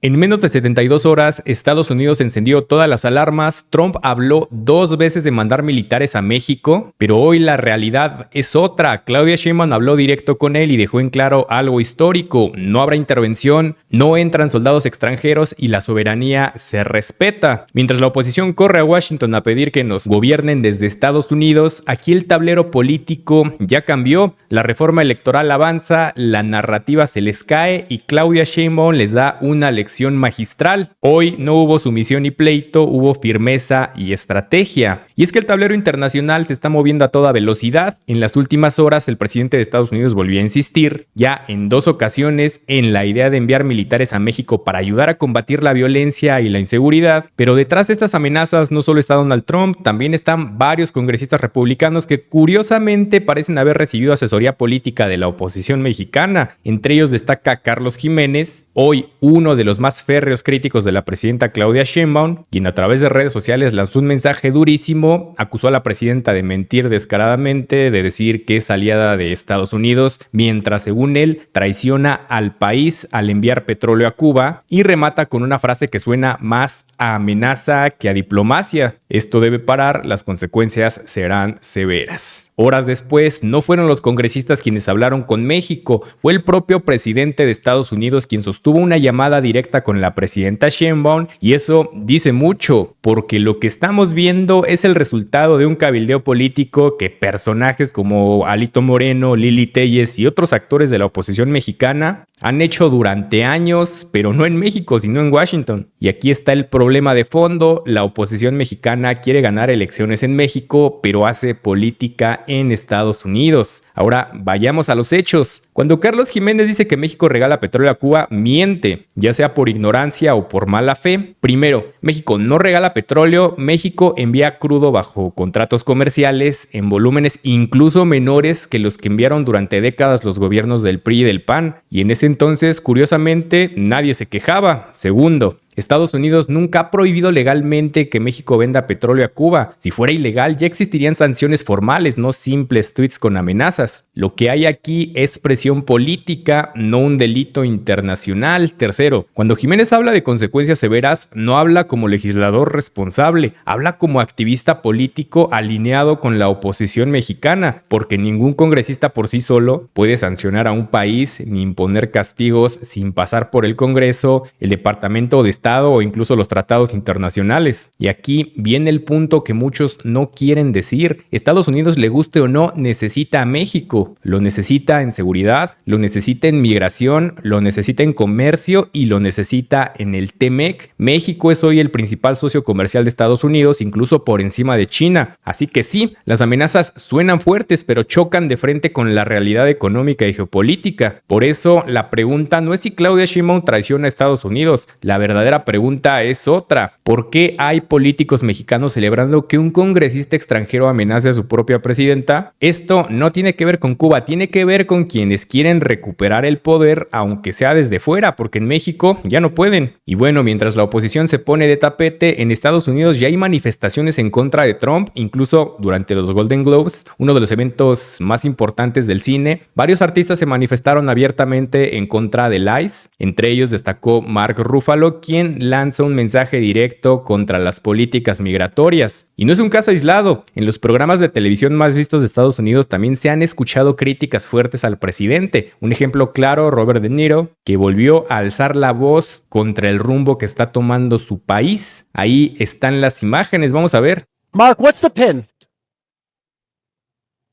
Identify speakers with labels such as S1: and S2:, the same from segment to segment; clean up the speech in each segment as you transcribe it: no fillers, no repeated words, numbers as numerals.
S1: En menos de 72 horas, Estados Unidos encendió todas las alarmas. Trump habló 2 veces de mandar militares a México, pero hoy la realidad es otra. Claudia Sheinbaum habló directo con él y dejó en claro algo histórico: no habrá intervención, no entran soldados extranjeros y la soberanía se respeta. Mientras la oposición corre a Washington a pedir que nos gobiernen desde Estados Unidos, aquí el tablero político ya cambió. La reforma electoral avanza, la narrativa se les cae y Claudia Sheinbaum les da una lección magistral. Hoy no hubo sumisión y pleito, hubo firmeza y estrategia. Y es que el tablero internacional se está moviendo a toda velocidad. En las últimas horas, el presidente de Estados Unidos volvió a insistir, ya en 2 ocasiones, en la idea de enviar militares a México para ayudar a combatir la violencia y la inseguridad. Pero detrás de estas amenazas no solo está Donald Trump, también están varios congresistas republicanos que curiosamente parecen haber recibido asesoría política de la oposición mexicana. Entre ellos destaca Carlos Jiménez, hoy uno de los más férreos críticos de la presidenta Claudia Sheinbaum, quien a través de redes sociales lanzó un mensaje durísimo, acusó a la presidenta de mentir descaradamente, de decir que es aliada de Estados Unidos, mientras según él traiciona al país al enviar petróleo a Cuba, y remata con una frase que suena más a amenaza que a diplomacia: esto debe parar, las consecuencias serán severas. Horas después, no fueron los congresistas quienes hablaron con México, fue el propio presidente de Estados Unidos quien sostuvo una llamada directa con la presidenta Sheinbaum, y eso dice mucho, porque lo que estamos viendo es el resultado de un cabildeo político que personajes como Alito Moreno, Lili Téllez y otros actores de la oposición mexicana han hecho durante años, pero no en México, sino en Washington. Y aquí está el problema de fondo: la oposición mexicana quiere ganar elecciones en México, pero hace política en Estados Unidos. Ahora vayamos a los hechos. Cuando Carlos Jiménez dice que México regala petróleo a Cuba, miente, ya sea por ignorancia o por mala fe. Primero, México no regala petróleo, México envía crudo bajo contratos comerciales en volúmenes incluso menores que los que enviaron durante décadas los gobiernos del PRI y del PAN, y en ese entonces, curiosamente, nadie se quejaba. Segundo, Estados Unidos nunca ha prohibido legalmente que México venda petróleo a Cuba. Si fuera ilegal, ya existirían sanciones formales, no simples tweets con amenazas. Lo que hay aquí es presión política, no un delito internacional. Tercero, cuando Jiménez habla de consecuencias severas, no habla como legislador responsable, habla como activista político alineado con la oposición mexicana, porque ningún congresista por sí solo puede sancionar a un país ni imponer castigos sin pasar por el Congreso, el Departamento de Estado o incluso los tratados internacionales. Y aquí viene el punto que muchos no quieren decir: Estados Unidos, le guste o no, necesita a México. Lo necesita en seguridad, lo necesita en migración, lo necesita en comercio y lo necesita en el TMEC. México es hoy el principal socio comercial de Estados Unidos, incluso por encima de China. Así que sí, las amenazas suenan fuertes, pero chocan de frente con la realidad económica y geopolítica. Por eso la pregunta no es si Claudia Sheinbaum traiciona a Estados Unidos. La verdadera pregunta es otra: ¿por qué hay políticos mexicanos celebrando que un congresista extranjero amenace a su propia presidenta? Esto no tiene que ver con Cuba, tiene que ver con quienes quieren recuperar el poder, aunque sea desde fuera, porque en México ya no pueden. Y bueno, mientras la oposición se pone de tapete, en Estados Unidos ya hay manifestaciones en contra de Trump, incluso durante los Golden Globes, uno de los eventos más importantes del cine. Varios artistas se manifestaron abiertamente en contra del ICE, entre ellos destacó Mark Ruffalo, quien lanza un mensaje directo contra las políticas migratorias. Y no es un caso aislado. En los programas de televisión más vistos de Estados Unidos también se han escuchado críticas fuertes al presidente. Un ejemplo claro: Robert De Niro, que volvió a alzar la voz contra el rumbo que está tomando su país. Ahí están las imágenes, vamos a ver.
S2: Mark, what's the pin?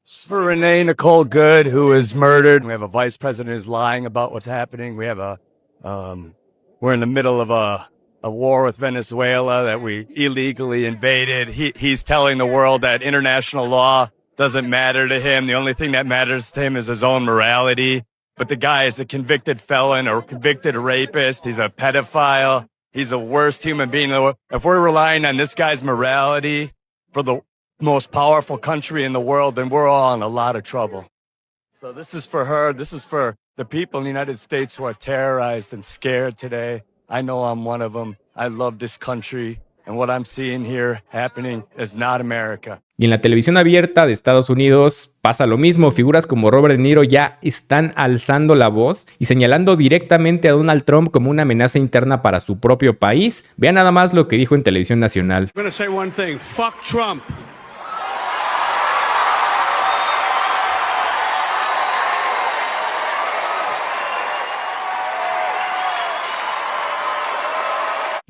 S2: It's for Renee Nicole Good, who was murdered. We have a vice president who's lying about what's happening. We have we're in the middle of a war with Venezuela that we illegally invaded. He's telling the world that international law doesn't matter to him. The only thing that matters to him is his own morality. But the guy is a convicted felon or convicted rapist. He's a pedophile. He's the worst human being. If we're relying on this guy's morality for the most powerful country in the world, then we're all in a lot of trouble. So this is for her. This is for the people in the United States who are terrorized and scared today. I know I'm one of them. I love this country, and what I'm seeing here happening is not America.
S1: Y en la televisión abierta de Estados Unidos pasa lo mismo. Figuras como Robert De Niro ya están alzando la voz y señalando directamente a Donald Trump como una amenaza interna para su propio país. Vean nada más lo que dijo en televisión nacional.
S3: I'm gonna say one thing. Fuck Trump.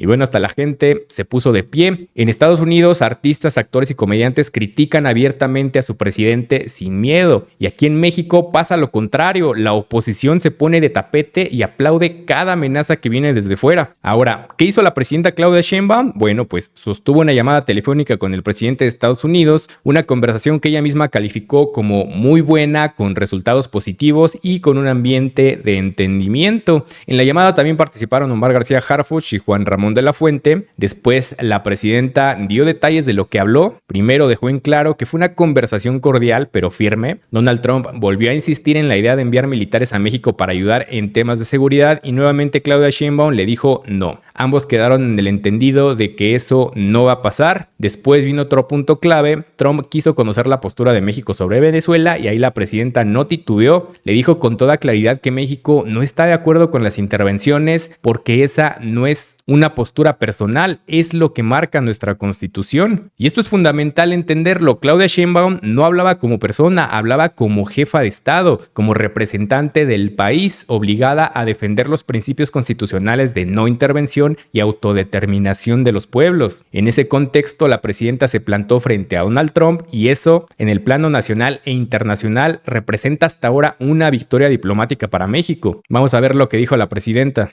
S1: Y bueno, hasta la gente se puso de pie. En Estados Unidos, artistas, actores y comediantes critican abiertamente a su presidente sin miedo. Y aquí en México pasa lo contrario. La oposición se pone de tapete y aplaude cada amenaza que viene desde fuera. Ahora, ¿qué hizo la presidenta Claudia Sheinbaum? Bueno, pues sostuvo una llamada telefónica con el presidente de Estados Unidos, una conversación que ella misma calificó como muy buena, con resultados positivos y con un ambiente de entendimiento. En la llamada también participaron Omar García Harfuch y Juan Ramón de la Fuente. Después la presidenta dio detalles de lo que habló. Primero dejó en claro que fue una conversación cordial pero firme. Donald Trump volvió a insistir en la idea de enviar militares a México para ayudar en temas de seguridad y nuevamente Claudia Sheinbaum le dijo no. Ambos quedaron en el entendido de que eso no va a pasar. Después vino otro punto clave. Trump quiso conocer la postura de México sobre Venezuela y ahí la presidenta no titubeó. Le dijo con toda claridad que México no está de acuerdo con las intervenciones porque esa no es una postura personal, es lo que marca nuestra Constitución. Y esto es fundamental entenderlo. Claudia Sheinbaum no hablaba como persona, hablaba como jefa de Estado, como representante del país, obligada a defender los principios constitucionales de no intervención y autodeterminación de los pueblos. En ese contexto, la presidenta se plantó frente a Donald Trump y eso, en el plano nacional e internacional, representa hasta ahora una victoria diplomática para México. Vamos a ver lo que dijo la presidenta.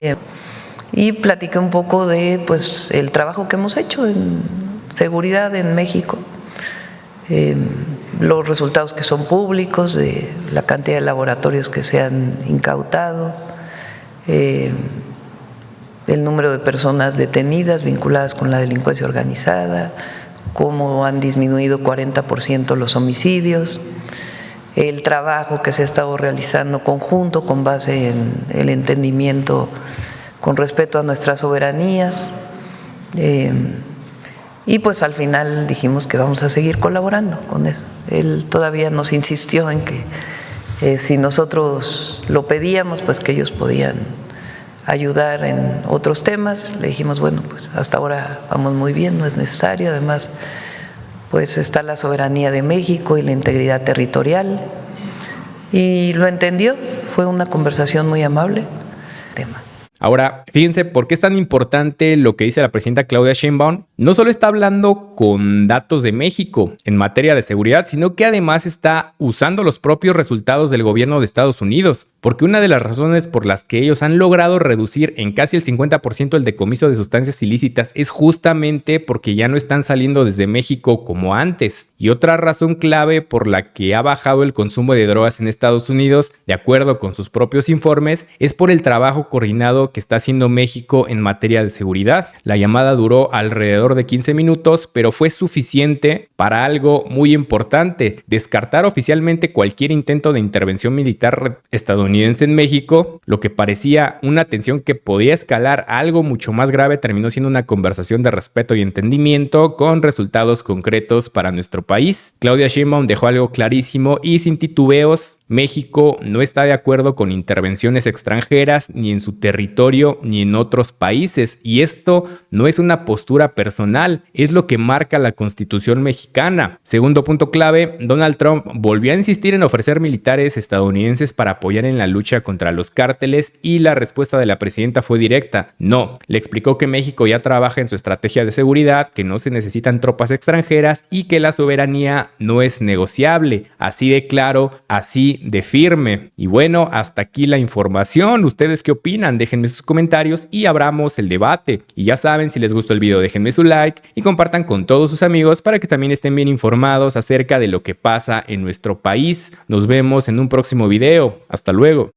S4: Y platiqué un poco de pues el trabajo que hemos hecho en seguridad en México, los resultados que son públicos, de la cantidad de laboratorios que se han incautado, el número de personas detenidas vinculadas con la delincuencia organizada, cómo han disminuido 40% los homicidios, el trabajo que se ha estado realizando conjunto con base en el entendimiento con respeto a nuestras soberanías, y pues al final dijimos que vamos a seguir colaborando con eso. Él todavía nos insistió en que si nosotros lo pedíamos, pues que ellos podían ayudar en otros temas. Le dijimos, bueno, pues hasta ahora vamos muy bien, no es necesario. Además, pues está la soberanía de México y la integridad territorial. Y lo entendió, fue una conversación muy amable. Tema.
S1: Ahora, fíjense por qué es tan importante lo que dice la presidenta Claudia Sheinbaum. No solo está hablando con datos de México en materia de seguridad, sino que además está usando los propios resultados del gobierno de Estados Unidos. Porque una de las razones por las que ellos han logrado reducir en casi el 50% el decomiso de sustancias ilícitas es justamente porque ya no están saliendo desde México como antes. Y otra razón clave por la que ha bajado el consumo de drogas en Estados Unidos, de acuerdo con sus propios informes, es por el trabajo coordinado que está haciendo México en materia de seguridad. La llamada duró alrededor de 15 minutos, pero fue suficiente para algo muy importante: descartar oficialmente cualquier intento de intervención militar estadounidense en México. Lo que parecía una tensión que podía escalar a algo mucho más grave terminó siendo una conversación de respeto y entendimiento con resultados concretos para nuestro país. Claudia Sheinbaum dejó algo clarísimo y sin titubeos: México no está de acuerdo con intervenciones extranjeras ni en su territorio ni en otros países, y esto no es una postura personal, es lo que marca la Constitución mexicana. Segundo punto clave: Donald Trump volvió a insistir en ofrecer militares estadounidenses para apoyar en la lucha contra los cárteles, y la respuesta de la presidenta fue directa: no. Le explicó que México ya trabaja en su estrategia de seguridad, que no se necesitan tropas extranjeras y que la soberanía no es negociable. Así de claro, así de firme. Y bueno, hasta aquí la información. ¿Ustedes qué opinan? Déjenme sus comentarios y abramos el debate. Y ya saben, si les gustó el video, déjenme su like y compartan con todos sus amigos para que también estén bien informados acerca de lo que pasa en nuestro país. Nos vemos en un próximo video. Hasta luego.